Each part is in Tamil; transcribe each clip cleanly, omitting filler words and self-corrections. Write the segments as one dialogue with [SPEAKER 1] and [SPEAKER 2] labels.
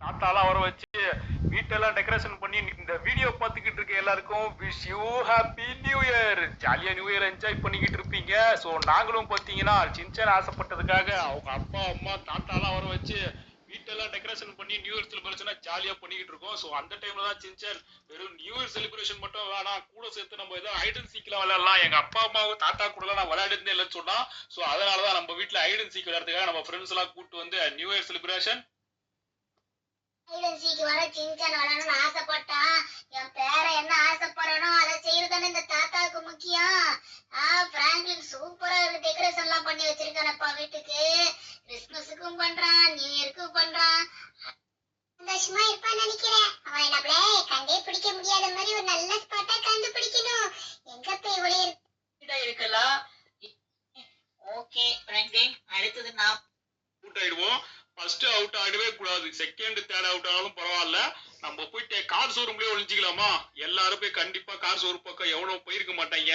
[SPEAKER 1] தாத்தாலாம் வர வச்சு வீட்டெல்லாம் டெக்கரேஷன் பண்ணி இந்த வீடியோ பார்த்துக்கிட்டு இருக்க எல்லாருக்கும் wish you happy new year. ஜாலியா நியூ இயர் என்ஜாய் பண்ணிக்கிட்டு இருப்பீங்க. ஸோ நாங்களும் பார்த்தீங்கன்னா சின்சன் ஆசைப்பட்டதுக்காக அவங்க அப்பா அம்மா தாத்தாலாம் வர வச்சு வீட்டெல்லாம் டெக்கரேஷன் பண்ணி நியூ இயர் செலிப்ரேஷனா ஜாலியா பண்ணிக்கிட்டு இருக்கோம். ஸோ அந்த டைம்ல தான் சின்சன் வெறும் நியூ இயர் செலிப்ரேஷன் மட்டும் வேணாம், கூட சேர்த்து நம்ம ஏதோ ஐடன் சீக்கிரம் விளையாடலாம். எங்க அப்பா அம்மாவும் தாத்தா கூட நான் விளையாடுறதே இல்லைன்னு சொன்னா. ஸோ அதனாலதான் நம்ம வீட்டுல ஐடன் சீக் விளையாடுறதுக்காக நம்ம ஃப்ரெண்ட்ஸ் எல்லாம் கூப்பிட்டு வந்து நியூ இயர் செலிப்ரேஷன்
[SPEAKER 2] வர சின்சான் விளையாடணும்னு ஆசைப்பட்டான். என் பேர என்ன ஆசைப்படுறனோ அதை செய்யறதானே இந்த தாத்தாவுக்கு முக்கியம். பிராங்க்லின் சூப்பரா டெக்கரேஷன் எல்லாம் பண்ணி வச்சிருக்கானப்பா வீட்டுக்கு. கிறிஸ்துமஸுக்கும் பண்றான், நியூ இயருக்கும் பண்றான். சந்தோஷமா இருப்பான்னு நினைக்கிறேன். அவன் நம்மள கண்டே பிடிக்க முடியாத மாதிரி ஒரு நல்ல ஸ்பாட்டா கண்டுபிடிக்கணும். எங்க போய் ஒளி
[SPEAKER 3] இருக்கலாம். ஓகே பிராங்க்லின், அடுத்தது நான்
[SPEAKER 1] அவுட் ஆயிடுவோம். ஃபர்ஸ்ட் அவுட் ஆகவே கூடாது, செகண்ட் தேர்ட் அவுட் ஆனாலும் பரவாயில்ல. நம்ம போயிட்டு கார் ஷோரூம்லயே ஒழிஞ்சிக்கலாமா? எல்லாரும் போய் கண்டிப்பா கார் ஷோரூம் பக்கம் எவனும் போயிருக்க மாட்டாங்க.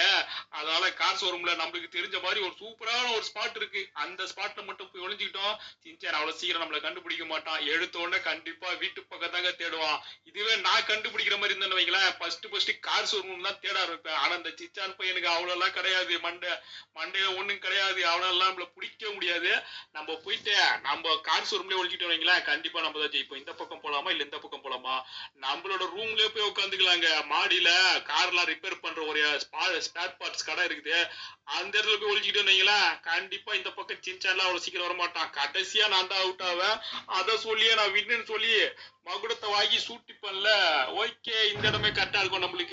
[SPEAKER 1] அதனால கார் ஷோரூம்ல நம்மளுக்கு தெரிஞ்ச மாதிரி ஒரு சூப்பரான ஒரு ஸ்பாட் இருக்கு. அந்த ஸ்பாட்ல மட்டும் போய் ஒழிஞ்சுக்கிட்டோம். சின்சான் அவ்வளவு சீக்கிரம் நம்மள கண்டுபிடிக்க மாட்டான். எடுத்த உடனே கண்டிப்பா வீட்டு பக்கம் தாங்க தேடுவான். இதுவே நான் கண்டுபிடிக்கிற மாதிரி இருந்தேன்னு வைங்களேன், ஃபர்ஸ்ட் கார் ஷோரூம் தான் தேட ஆரம்பிப்பேன். ஆனா இந்த சின்சான் பையனுக்கு அவ்வளவு எல்லாம் கிடையாது. மண்டையில ஒண்ணும் கிடையாது. அவனெல்லாம் நம்மள பிடிக்க முடியாது. நம்ம போயிட்டு நம்ம கார் ஷோரூம்லயே ஒழிச்சிட்டு வைங்களேன், கண்டிப்பா நம்ம தான் ஜெயிப்போம். இந்த பக்கம் போலாமா இல்ல இந்த பக்கம் போலாமா? நம்மளோட ரூம்லயே போய் உட்காந்துக்கலாங்க. மாடியில கார்லாம் ரிப்பேர் பண்ற ஒரு ஸ்பேர் பார்ட்ஸ் கடை இருக்குது. அந்த இடத்துல போய் ஒழிச்சிட்டு வைங்களேன், கண்டிப்பா இந்த பக்கம் சின்சான்லாம் அவ்வளவு சீக்கிரம் வர மாட்டான். கடைசியா நான் தான் அவுட் ஆவேன். அதை சொல்லியே நான் வின்னு சொல்லி மகுடத்தை வாங்கி சூட்டிப்பேன்ல. ஓகே, இந்த இடமே கரெக்டா இருக்கும் நம்மளுக்கு.